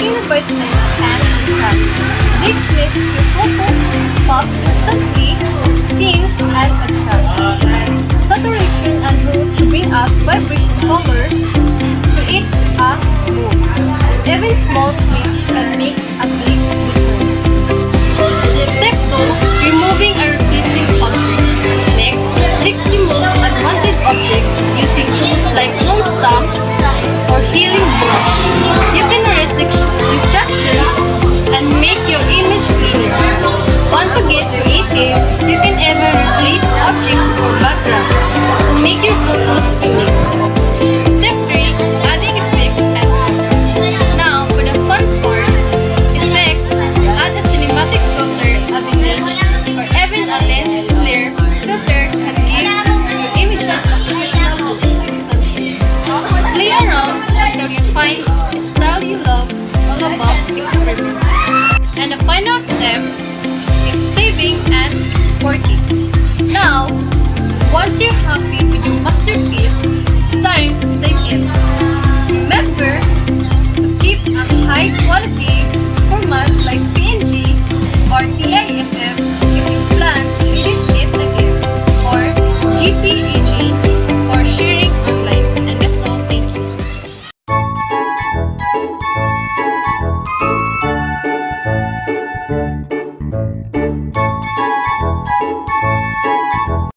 Adding the brightness and contrast. This makes your photo pop instantly, thin, and contrast. Saturation and mood to bring out vibration colors, create a mood. Even small tweaks can make a big difference. Step 2. Removing or replacing objects. Next, let's remove unwanted objects using tools like clone stamp or healing brush. You can erase distractions and make your image cleaner. Want to get creative? You can even replace objects or backgrounds to make your photos unique. Step 3. Adding effects and filters. Now, for the fun part, effects, add a cinematic filter, a image, or even a lens flare filter can give your images a professional look instantly. Play around until you find a style you love. All about experiment. And the final step is saving and exporting. Now, once you're happy with your masterpiece, it's time to save it. Remember to keep a high quality